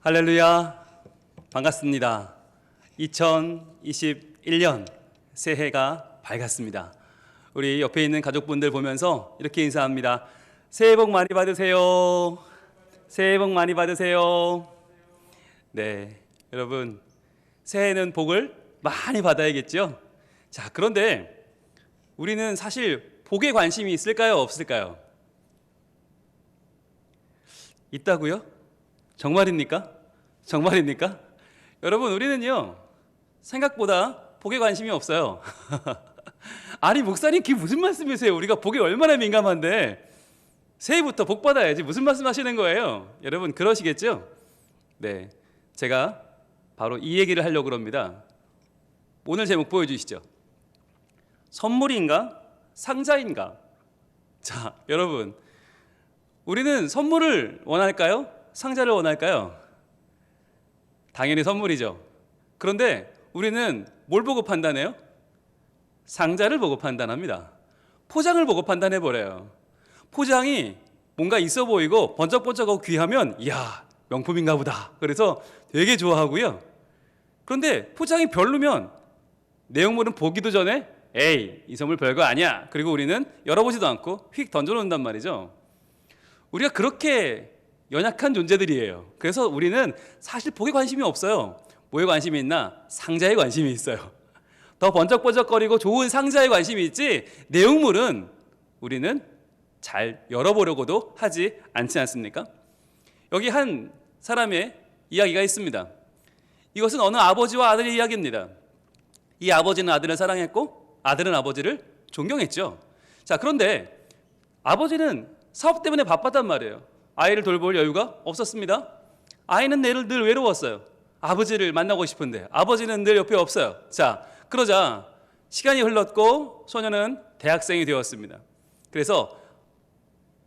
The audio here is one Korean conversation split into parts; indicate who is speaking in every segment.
Speaker 1: 할렐루야, 반갑습니다. 2021년 새해가 밝았습니다. 우리 옆에 있는 가족분들 보면서 이렇게 인사합니다. 새해 복 많이 받으세요. 새해 복 많이 받으세요. 네, 여러분 새해는 복을 많이 받아야겠죠? 자, 그런데 우리는 사실 복에 관심이 있을까요, 없을까요? 있다고요? 정말입니까? 정말입니까? 여러분, 우리는요 생각보다 복에 관심이 없어요. 아니 목사님, 그게 무슨 말씀이세요? 우리가 복에 얼마나 민감한데 새해부터 복 받아야지 무슨 말씀 하시는 거예요? 여러분 그러시겠죠? 네, 제가 바로 이 얘기를 하려고 합니다. 오늘 제목 보여주시죠. 선물인가? 상자인가? 자, 여러분, 우리는 선물을 원할까요? 상자를 원할까요? 당연히 선물이죠. 그런데 우리는 뭘 보고 판단해요? 상자를 보고 판단합니다. 포장을 보고 판단해버려요. 포장이 뭔가 있어 보이고 번쩍번쩍하고 귀하면 이야, 명품인가 보다. 그래서 되게 좋아하고요. 그런데 포장이 별로면 내용물은 보기도 전에 에이, 이 선물 별거 아니야. 그리고 우리는 열어보지도 않고 휙 던져놓는단 말이죠. 우리가 그렇게 연약한 존재들이에요. 그래서 우리는 사실 복에 관심이 없어요. 뭐에 관심이 있나? 상자에 관심이 있어요. 더 번쩍번쩍거리고 좋은 상자에 관심이 있지 내용물은 우리는 잘 열어보려고도 하지 않지 않습니까? 여기 한 사람의 이야기가 있습니다. 이것은 어느 아버지와 아들의 이야기입니다. 이 아버지는 아들을 사랑했고 아들은 아버지를 존경했죠. 자, 그런데 아버지는 사업 때문에 바빴단 말이에요. 아이를 돌볼 여유가 없었습니다. 아이는 늘 외로웠어요. 아버지를 만나고 싶은데 아버지는 늘 옆에 없어요. 자, 그러자 시간이 흘렀고 소녀는 대학생이 되었습니다. 그래서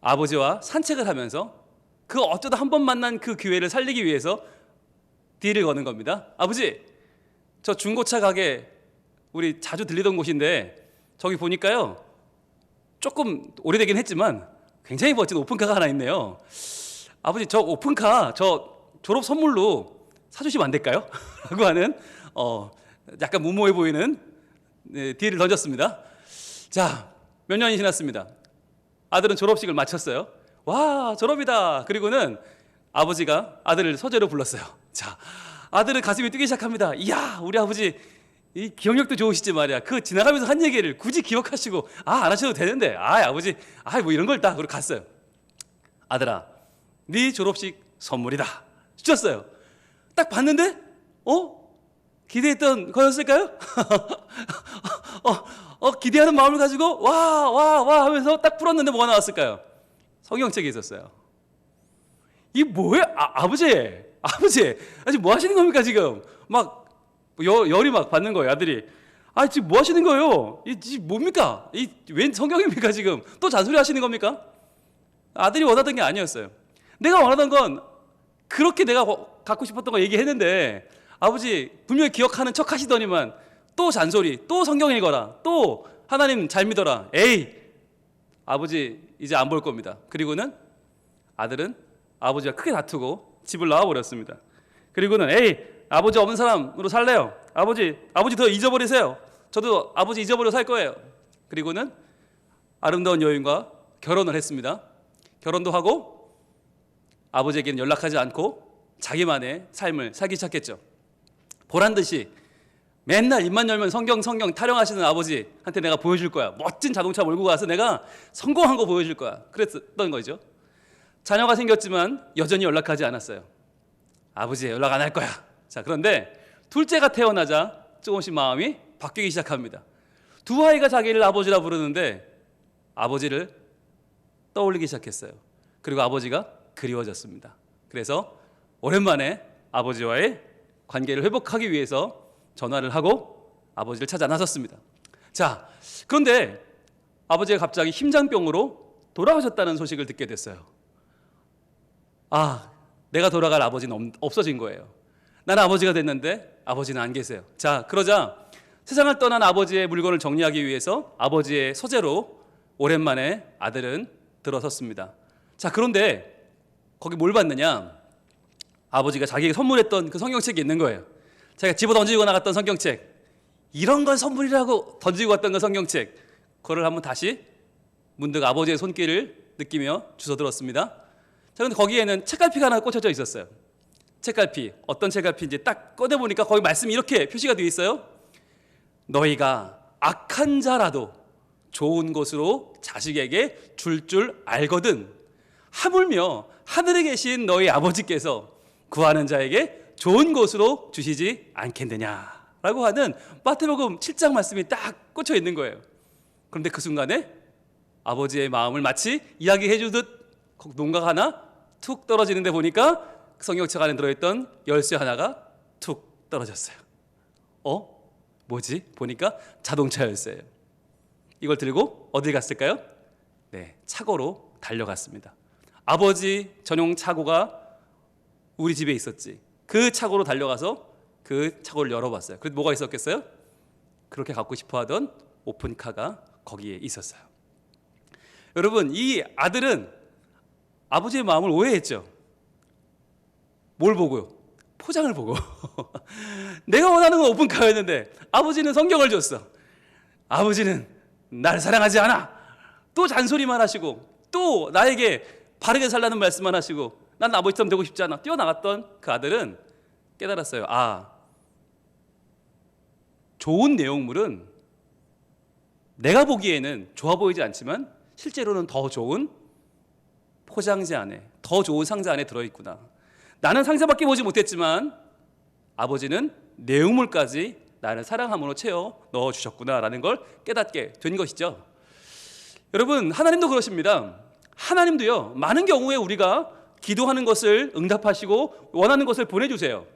Speaker 1: 아버지와 산책을 하면서 그 어쩌다 한 번 만난 그 기회를 살리기 위해서 딜을 거는 겁니다. 아버지, 저 중고차 가게 우리 자주 들리던 곳인데 저기 보니까요 조금 오래되긴 했지만 굉장히 멋진 오픈카가 하나 있네요. 아버지, 저 오픈카 저 졸업 선물로 사주시면 안 될까요? 라고 하는 약간 무모해 보이는 딜을 던졌습니다. 자, 몇 년이 지났습니다. 아들은 졸업식을 마쳤어요. 와, 졸업이다. 그리고는 아버지가 아들을 서재로 불렀어요. 자, 아들은 가슴이 뛰기 시작합니다. 이야, 우리 아버지 이 기억력도 좋으시지 말이야. 그 지나가면서 한 얘기를 굳이 기억하시고 안 하셔도 되는데 아버지 뭐 이런 걸 다. 그리고 갔어요. 아들아, 네 졸업식 선물이다. 주셨어요. 딱 봤는데 기대했던 거였을까요? 기대하는 마음을 가지고 와 하면서 딱 풀었는데 뭐가 나왔을까요? 성경책에 있었어요. 이 뭐예요? 아버지 지금 뭐 하시는 겁니까? 지금 막 열이 막 받는 거예요. 아들이 지금 뭐 하시는 거예요? 이 뭡니까? 이 웬 성경입니까? 지금 또 잔소리 하시는 겁니까? 아들이 원하던 게 아니었어요. 내가 원하던 건 그렇게 내가 갖고 싶었던 거 얘기했는데 아버지 분명히 기억하는 척 하시더니만 또 잔소리, 또 성경 읽어라, 또 하나님 잘 믿어라. 에이, 아버지 이제 안 볼 겁니다. 그리고는 아들은 아버지와 크게 다투고 집을 나와버렸습니다. 그리고는 에이, 아버지 없는 사람으로 살래요. 아버지 더 잊어버리세요. 저도 아버지 잊어버려 살 거예요. 그리고는 아름다운 여인과 결혼을 했습니다. 결혼도 하고 아버지에게는 연락하지 않고 자기만의 삶을 살기 시작했죠. 보란듯이 맨날 입만 열면 성경 타령하시는 아버지한테 내가 보여줄 거야. 멋진 자동차 몰고 가서 내가 성공한 거 보여줄 거야. 그랬던 거죠. 자녀가 생겼지만 여전히 연락하지 않았어요. 아버지 연락 안 할 거야. 자, 그런데 둘째가 태어나자 조금씩 마음이 바뀌기 시작합니다. 두 아이가 자기를 아버지라 부르는데 아버지를 떠올리기 시작했어요. 그리고 아버지가 그리워졌습니다. 그래서 오랜만에 아버지와의 관계를 회복하기 위해서 전화를 하고 아버지를 찾아 나섰습니다. 자, 그런데 아버지가 갑자기 심장병으로 돌아가셨다는 소식을 듣게 됐어요. 내가 돌아갈 아버지는 없어진 거예요. 나는 아버지가 됐는데 아버지는 안 계세요. 자, 그러자 세상을 떠난 아버지의 물건을 정리하기 위해서 아버지의 서재로 오랜만에 아들은 들어섰습니다. 자, 그런데 거기 뭘 봤느냐? 아버지가 자기에게 선물했던 그 성경책이 있는 거예요. 자기가 집어 던지고 나갔던 성경책, 이런 걸 선물이라고 던지고 갔던 그 성경책, 그거를 한번 다시 문득 아버지의 손길을 느끼며 주워들었습니다. 자, 그런데 거기에는 책갈피가 하나 꽂혀져 있었어요. 책갈피, 어떤 책갈피인지 딱 꺼내보니까 거기 말씀이 이렇게 표시가 되어 있어요. 너희가 악한 자라도 좋은 것으로 자식에게 줄 알거든 하물며 하늘에 계신 너희 아버지께서 구하는 자에게 좋은 것으로 주시지 않겠느냐라고 하는 마태복음 7장 말씀이 딱 꽂혀 있는 거예요. 그런데 그 순간에 아버지의 마음을 마치 이야기해 주듯 농각 하나 툭 떨어지는데 보니까 성경책 안에 들어있던 열쇠 하나가 툭 떨어졌어요. 뭐지? 보니까 자동차 열쇠예요. 이걸 들고 어디 갔을까요? 네, 차고로 달려갔습니다. 아버지 전용 차고가 우리 집에 있었지. 그 차고로 달려가서 그 차고를 열어봤어요. 그래도 뭐가 있었겠어요? 그렇게 갖고 싶어하던 오픈카가 거기에 있었어요. 여러분, 이 아들은 아버지의 마음을 오해했죠. 뭘 보고요? 포장을 보고. 내가 원하는 건 오픈카였는데 아버지는 성경을 줬어. 아버지는 나를 사랑하지 않아. 또 잔소리만 하시고 또 나에게 바르게 살라는 말씀만 하시고 난 아버지처럼 되고 싶지 않아. 뛰어나갔던 그 아들은 깨달았어요. 좋은 내용물은 내가 보기에는 좋아 보이지 않지만 실제로는 더 좋은 포장지 안에, 더 좋은 상자 안에 들어있구나. 나는 상자밖에 보지 못했지만 아버지는 내용물까지 나를 사랑함으로 채워 넣어주셨구나라는 걸 깨닫게 된 것이죠. 여러분, 하나님도 그러십니다. 하나님도요, 많은 경우에 우리가 기도하는 것을 응답하시고 원하는 것을 보내주세요.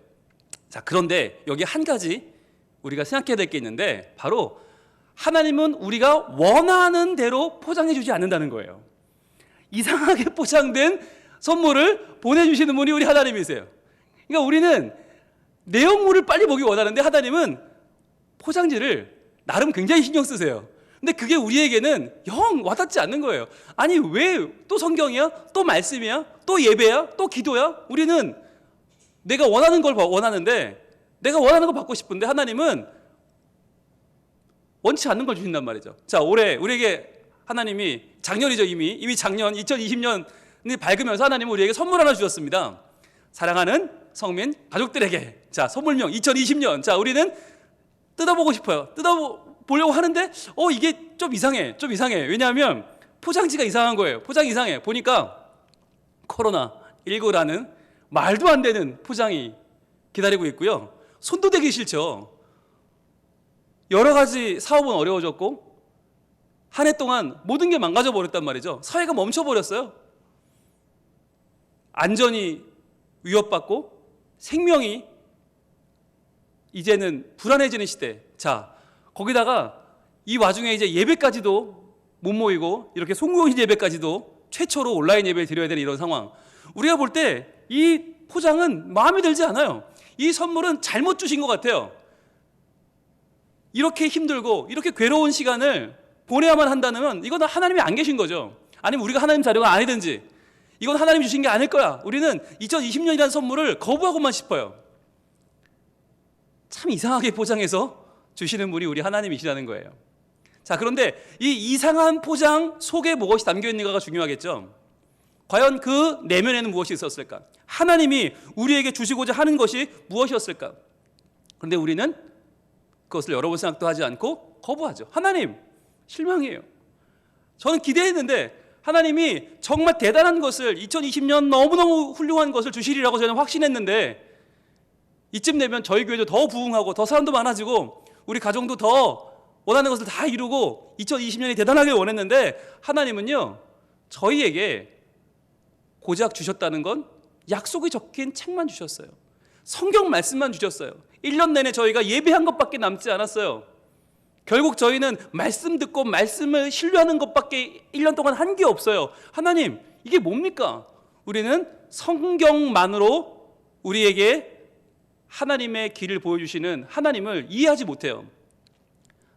Speaker 1: 자, 그런데 여기 한 가지 우리가 생각해야 될 게 있는데, 바로 하나님은 우리가 원하는 대로 포장해 주지 않는다는 거예요. 이상하게 포장된 선물을 보내주시는 분이 우리 하나님이세요. 그러니까 우리는 내용물을 빨리 보기 원하는데 하나님은 포장지를 나름 굉장히 신경 쓰세요. 근데 그게 우리에게는 영 와닿지 않는 거예요. 아니, 왜 또 성경이야? 또 말씀이야? 또 예배야? 또 기도야? 우리는 내가 원하는 걸 원하는데, 내가 원하는 걸 받고 싶은데 하나님은 원치 않는 걸 주신단 말이죠. 자, 올해 우리에게 하나님이 작년이죠. 이미 작년 2020년이 밝으면서 하나님은 우리에게 선물 하나 주셨습니다. 사랑하는 성민 가족들에게, 자, 선물명 2020년. 자, 우리는 뜯어보고 싶어요. 뜯어보려고 하는데 이게 좀 이상해. 왜냐하면 포장지가 이상한 거예요. 포장이 이상해. 보니까 코로나19라는 말도 안 되는 포장이 기다리고 있고요. 손도 대기 싫죠. 여러 가지 사업은 어려워졌고 한 해 동안 모든 게 망가져 버렸단 말이죠. 사회가 멈춰버렸어요. 안전이 위협받고 생명이 이제는 불안해지는 시대. 자, 거기다가 이 와중에 이제 예배까지도 못 모이고 이렇게 송구형식 예배까지도 최초로 온라인 예배를 드려야 되는 이런 상황. 우리가 볼 때 이 포장은 마음에 들지 않아요. 이 선물은 잘못 주신 것 같아요. 이렇게 힘들고 이렇게 괴로운 시간을 보내야만 한다면 이건 하나님이 안 계신 거죠. 아니면 우리가 하나님 자료가 아니든지 이건 하나님이 주신 게 아닐 거야. 우리는 2020년이라는 선물을 거부하고만 싶어요. 참 이상하게 포장해서 주시는 분이 우리 하나님이시라는 거예요. 자, 그런데 이 이상한 포장 속에 무엇이 담겨 있는가가 중요하겠죠. 과연 그 내면에는 무엇이 있었을까? 하나님이 우리에게 주시고자 하는 것이 무엇이었을까? 그런데 우리는 그것을 열어볼 생각도 하지 않고 거부하죠. 하나님, 실망이에요. 저는 기대했는데 하나님이 정말 대단한 것을 2020년 너무너무 훌륭한 것을 주시리라고 저는 확신했는데 이쯤 되면 저희 교회도 더 부흥하고 더 사람도 많아지고 우리 가정도 더 원하는 것을 다 이루고 2020년이 대단하게 원했는데 하나님은요, 저희에게 고작 주셨다는 건 약속이 적힌 책만 주셨어요. 성경 말씀만 주셨어요. 1년 내내 저희가 예배한 것밖에 남지 않았어요. 결국 저희는 말씀 듣고 말씀을 신뢰하는 것밖에 1년 동안 한 게 없어요. 하나님, 이게 뭡니까? 우리는 성경만으로 우리에게 하나님의 길을 보여주시는 하나님을 이해하지 못해요.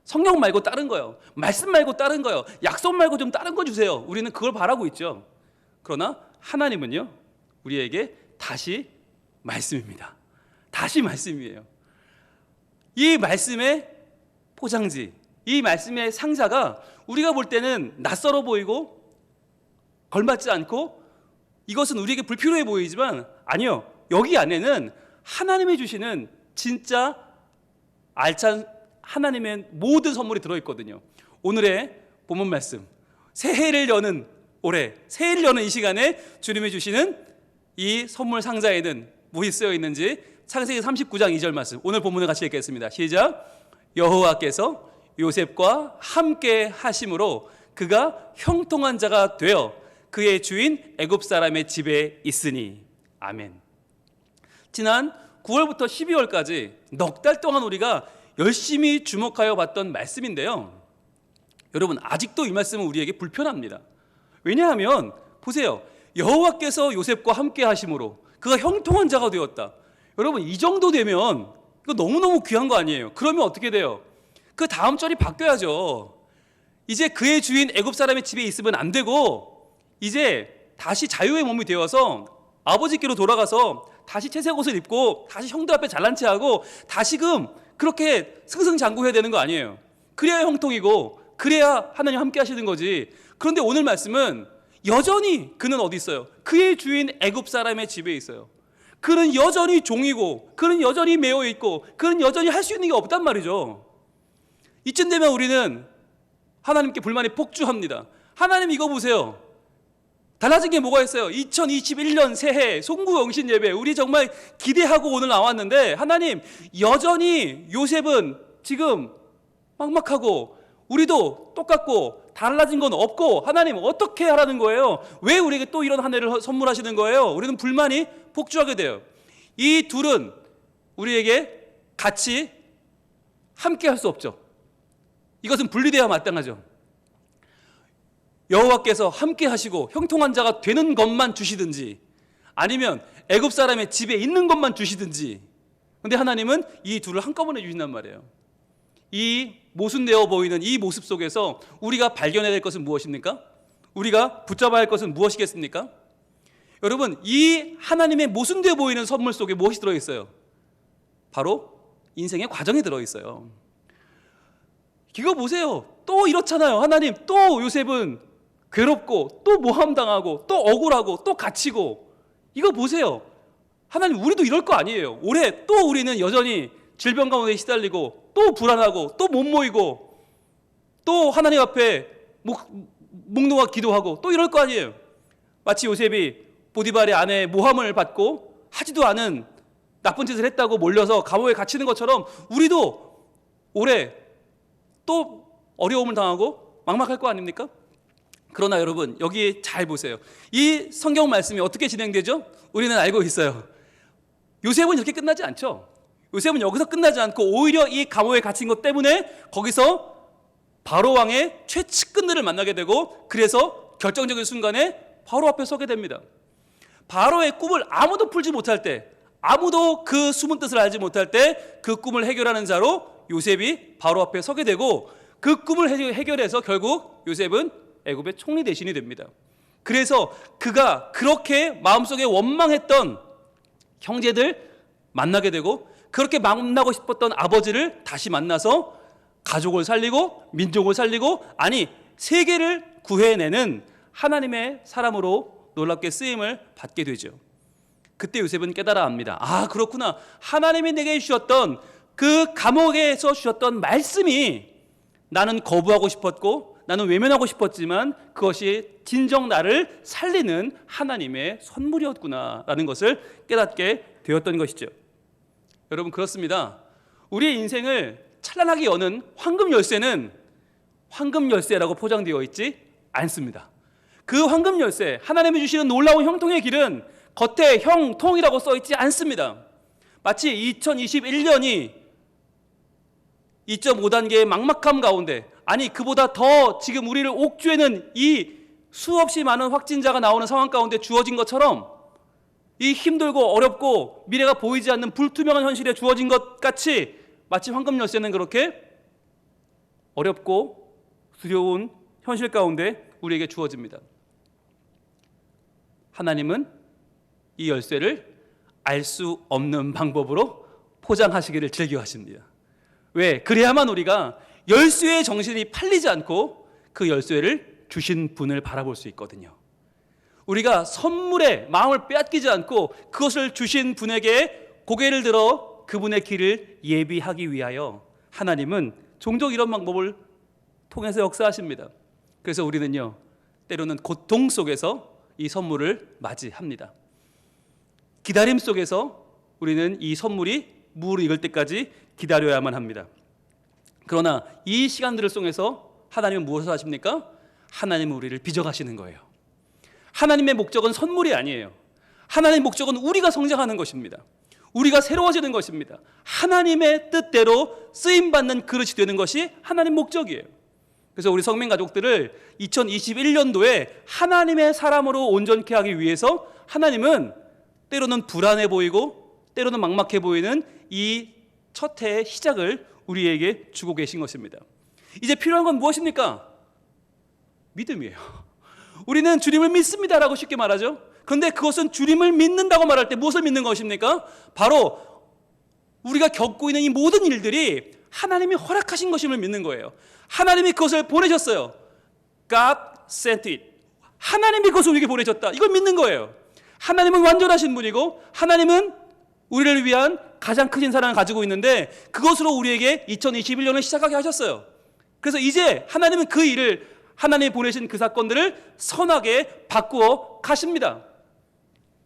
Speaker 1: 성경 말고 다른 거요. 말씀 말고 다른 거요. 약속 말고 좀 다른 거 주세요. 우리는 그걸 바라고 있죠. 그러나 하나님은요, 우리에게 다시 말씀입니다. 다시 말씀이에요. 이 말씀의 포장지, 이 말씀의 상자가 우리가 볼 때는 낯설어 보이고 걸맞지 않고 이것은 우리에게 불필요해 보이지만 아니요, 여기 안에는 하나님이 주시는 진짜 알찬 하나님의 모든 선물이 들어있거든요. 오늘의 본문 말씀, 새해를 여는 올해, 새해를 여는 이 시간에 주님이 주시는 이 선물 상자에는 무엇이 쓰여 있는지 창세기 39장 2절 말씀, 오늘 본문을 같이 읽겠습니다. 시작. 여호와께서 요셉과 함께 하심으로 그가 형통한 자가 되어 그의 주인 애굽 사람의 집에 있으니. 아멘. 지난 9월부터 12월까지 넉 달 동안 우리가 열심히 주목하여 봤던 말씀인데요, 여러분 아직도 이 말씀은 우리에게 불편합니다. 왜냐하면 보세요, 여호와께서 요셉과 함께 하심으로 그가 형통한 자가 되었다. 여러분 이 정도 되면 이거 너무너무 귀한 거 아니에요? 그러면 어떻게 돼요? 그 다음 절이 바뀌어야죠. 이제 그의 주인 애굽 사람의 집에 있으면 안 되고 이제 다시 자유의 몸이 되어서 아버지께로 돌아가서 다시 채색 옷을 입고 다시 형들 앞에 잘난 체하고 다시금 그렇게 승승장구해야 되는 거 아니에요? 그래야 형통이고 그래야 하나님 함께 하시는 거지. 그런데 오늘 말씀은 여전히 그는 어디 있어요? 그의 주인 애굽 사람의 집에 있어요. 그는 여전히 종이고 그는 여전히 매여 있고 그는 여전히 할 수 있는 게 없단 말이죠. 이쯤 되면 우리는 하나님께 불만이 폭주합니다. 하나님 이거 보세요. 달라진 게 뭐가 있어요? 2021년 새해 송구영신 예배 우리 정말 기대하고 오늘 나왔는데 하나님 여전히 요셉은 지금 막막하고 우리도 똑같고 달라진 건 없고 하나님 어떻게 하라는 거예요? 왜 우리에게 또 이런 한 해를 선물하시는 거예요? 우리는 불만이 폭주하게 돼요. 이 둘은 우리에게 같이 함께 할 수 없죠. 이것은 분리되어야 마땅하죠. 여호와께서 함께 하시고 형통한 자가 되는 것만 주시든지 아니면 애굽 사람의 집에 있는 것만 주시든지, 근데 하나님은 이 둘을 한꺼번에 주신단 말이에요. 이 모순되어 보이는 이 모습 속에서 우리가 발견해야 될 것은 무엇입니까? 우리가 붙잡아야 할 것은 무엇이겠습니까? 여러분 이 하나님의 모순되어 보이는 선물 속에 무엇이 들어있어요? 바로 인생의 과정이 들어있어요. 이거 보세요. 또 이렇잖아요. 하나님 또 요셉은 괴롭고 또 모함당하고 또 억울하고 또 갇히고, 이거 보세요. 하나님 우리도 이럴 거 아니에요. 올해 또 우리는 여전히 질병 가운데 시달리고 또 불안하고 또 못 모이고 또 하나님 앞에 목 놓아 기도하고 또 이럴 거 아니에요. 마치 요셉이 보디발의 아내의 모함을 받고 하지도 않은 나쁜 짓을 했다고 몰려서 감옥에 갇히는 것처럼 우리도 올해 또 어려움을 당하고 막막할 거 아닙니까? 그러나 여러분 여기 잘 보세요. 이 성경 말씀이 어떻게 진행되죠? 우리는 알고 있어요. 요셉은 이렇게 끝나지 않죠. 요셉은 여기서 끝나지 않고 오히려 이 감옥에 갇힌 것 때문에 거기서 바로 왕의 최측근들을 만나게 되고, 그래서 결정적인 순간에 바로 앞에 서게 됩니다. 바로의 꿈을 아무도 풀지 못할 때, 아무도 그 숨은 뜻을 알지 못할 때 그 꿈을 해결하는 자로 요셉이 바로 앞에 서게 되고, 그 꿈을 해결해서 결국 요셉은 애굽의 총리 대신이 됩니다. 그래서 그가 그렇게 마음속에 원망했던 형제들 만나게 되고, 그렇게 만나고 싶었던 아버지를 다시 만나서 가족을 살리고 민족을 살리고, 아니 세계를 구해내는 하나님의 사람으로 놀랍게 쓰임을 받게 되죠. 그때 요셉은 깨달아 합니다. 아 그렇구나, 하나님이 내게 주셨던 그 감옥에서 주셨던 말씀이 나는 거부하고 싶었고 나는 외면하고 싶었지만 그것이 진정 나를 살리는 하나님의 선물이었구나라는 것을 깨닫게 되었던 것이죠. 여러분 그렇습니다. 우리의 인생을 찬란하게 여는 황금 열쇠는 황금 열쇠라고 포장되어 있지 않습니다. 그 황금 열쇠, 하나님이 주시는 놀라운 형통의 길은 겉에 형통이라고 써 있지 않습니다. 마치 2021년이 2.5단계의 막막함 가운데, 아니 그보다 더 지금 우리를 옥죄는 이 수없이 많은 확진자가 나오는 상황 가운데 주어진 것처럼, 이 힘들고 어렵고 미래가 보이지 않는 불투명한 현실에 주어진 것 같이 마치 황금 열쇠는 그렇게 어렵고 두려운 현실 가운데 우리에게 주어집니다. 하나님은 이 열쇠를 알 수 없는 방법으로 포장하시기를 즐겨하십니다. 왜? 그래야만 우리가 열쇠의 정신이 팔리지 않고 그 열쇠를 주신 분을 바라볼 수 있거든요. 우리가 선물에 마음을 빼앗기지 않고 그것을 주신 분에게 고개를 들어 그분의 길을 예비하기 위하여 하나님은 종종 이런 방법을 통해서 역사하십니다. 그래서 우리는요, 때로는 고통 속에서 이 선물을 맞이합니다. 기다림 속에서 우리는 이 선물이 무를 익을 때까지 기다려야만 합니다. 그러나 이 시간들을 통해서 하나님은 무엇을 하십니까? 하나님은 우리를 빚어가시는 거예요. 하나님의 목적은 선물이 아니에요. 하나님의 목적은 우리가 성장하는 것입니다. 우리가 새로워지는 것입니다. 하나님의 뜻대로 쓰임받는 그릇이 되는 것이 하나님 목적이에요. 그래서 우리 성민 가족들을 2021년도에 하나님의 사람으로 온전케 하기 위해서 하나님은 때로는 불안해 보이고 때로는 막막해 보이는 이 첫 해의 시작을 우리에게 주고 계신 것입니다. 이제 필요한 건 무엇입니까? 믿음이에요. 우리는 주님을 믿습니다라고 쉽게 말하죠. 그런데 그것은 주님을 믿는다고 말할 때 무엇을 믿는 것입니까? 바로 우리가 겪고 있는 이 모든 일들이 하나님이 허락하신 것임을 믿는 거예요. 하나님이 그것을 보내셨어요. God sent it. 하나님이 그것을 우리에게 보내셨다. 이걸 믿는 거예요. 하나님은 완전하신 분이고 하나님은 우리를 위한 가장 크신 사랑을 가지고 있는데 그것으로 우리에게 2021년을 시작하게 하셨어요. 그래서 이제 하나님은 그 일을, 하나님이 보내신 그 사건들을 선하게 바꾸어 가십니다.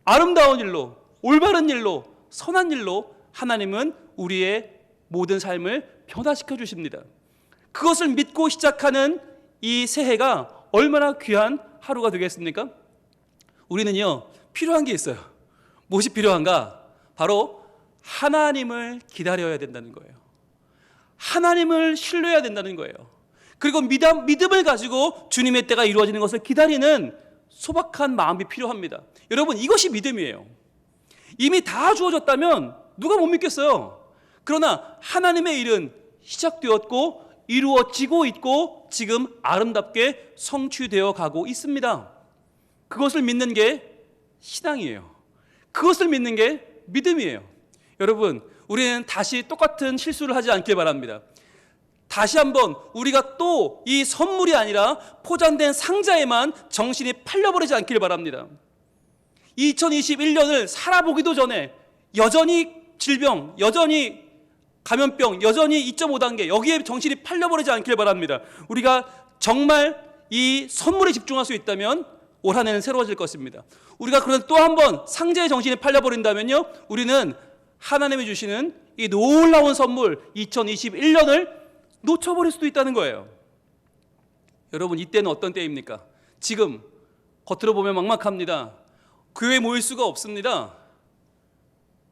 Speaker 1: 아름다운 일로, 올바른 일로, 선한 일로 하나님은 우리의 모든 삶을 변화시켜 주십니다. 그것을 믿고 시작하는 이 새해가 얼마나 귀한 하루가 되겠습니까? 우리는요, 필요한 게 있어요. 무엇이 필요한가? 바로 하나님을 기다려야 된다는 거예요. 하나님을 신뢰해야 된다는 거예요. 그리고 믿음을 가지고 주님의 때가 이루어지는 것을 기다리는 소박한 마음이 필요합니다. 여러분, 이것이 믿음이에요. 이미 다 주어졌다면 누가 못 믿겠어요? 그러나 하나님의 일은 시작되었고 이루어지고 있고 지금 아름답게 성취되어 가고 있습니다. 그것을 믿는 게 신앙이에요. 그것을 믿는 게 믿음이에요. 여러분, 우리는 다시 똑같은 실수를 하지 않길 바랍니다. 다시 한번 우리가 또 이 선물이 아니라 포장된 상자에만 정신이 팔려버리지 않길 바랍니다. 2021년을 살아보기도 전에 여전히 질병, 여전히 감염병, 여전히 2.5단계 여기에 정신이 팔려버리지 않길 바랍니다. 우리가 정말 이 선물에 집중할 수 있다면 올 한 해는 새로워질 것입니다. 우리가 그런 또 한 번 상자의 정신이 팔려버린다면요, 우리는 하나님이 주시는 이 놀라운 선물 2021년을 놓쳐버릴 수도 있다는 거예요. 여러분, 이때는 어떤 때입니까? 지금 겉으로 보면 막막합니다. 교회에 모일 수가 없습니다.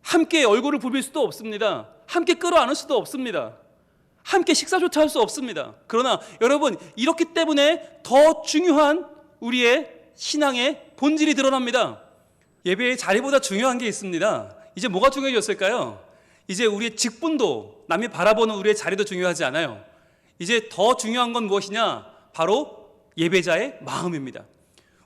Speaker 1: 함께 얼굴을 부빌 수도 없습니다. 함께 끌어안을 수도 없습니다. 함께 식사조차 할 수 없습니다. 그러나 여러분, 이렇기 때문에 더 중요한 우리의 신앙의 본질이 드러납니다. 예배의 자리보다 중요한 게 있습니다. 이제 뭐가 중요해졌을까요? 이제 우리의 직분도, 남이 바라보는 우리의 자리도 중요하지 않아요. 이제 더 중요한 건 무엇이냐? 바로 예배자의 마음입니다.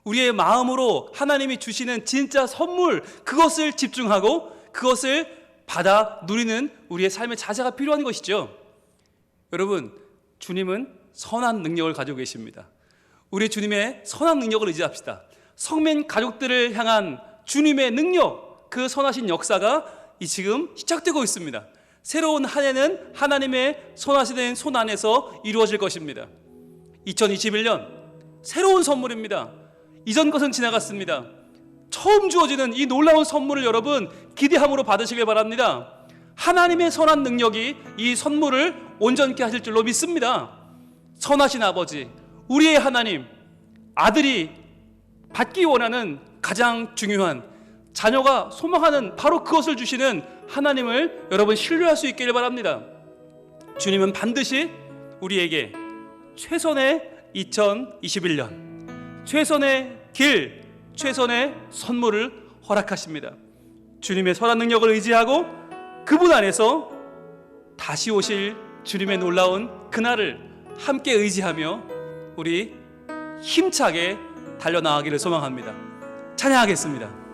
Speaker 1: 우리의 마음으로 하나님이 주시는 진짜 선물, 그것을 집중하고 그것을 받아 누리는 우리의 삶의 자세가 필요한 것이죠. 여러분, 주님은 선한 능력을 가지고 계십니다. 우리 주님의 선한 능력을 의지합시다. 성민 가족들을 향한 주님의 능력, 그 선하신 역사가 지금 시작되고 있습니다. 새로운 한 해는 하나님의 선하신 손 안에서 이루어질 것입니다. 2021년 새로운 선물입니다. 이전 것은 지나갔습니다. 처음 주어지는 이 놀라운 선물을 여러분 기대함으로 받으시길 바랍니다. 하나님의 선한 능력이 이 선물을 온전케 하실 줄로 믿습니다. 선하신 아버지, 우리의 하나님, 아들이 받기 원하는 가장 중요한, 자녀가 소망하는 바로 그것을 주시는 하나님을 여러분 신뢰할 수 있기를 바랍니다. 주님은 반드시 우리에게 최선의 2021년, 최선의 길, 최선의 선물을 허락하십니다. 주님의 선한 능력을 의지하고 그분 안에서 다시 오실 주님의 놀라운 그날을 함께 의지하며 우리 힘차게 달려나가기를 소망합니다. 찬양하겠습니다.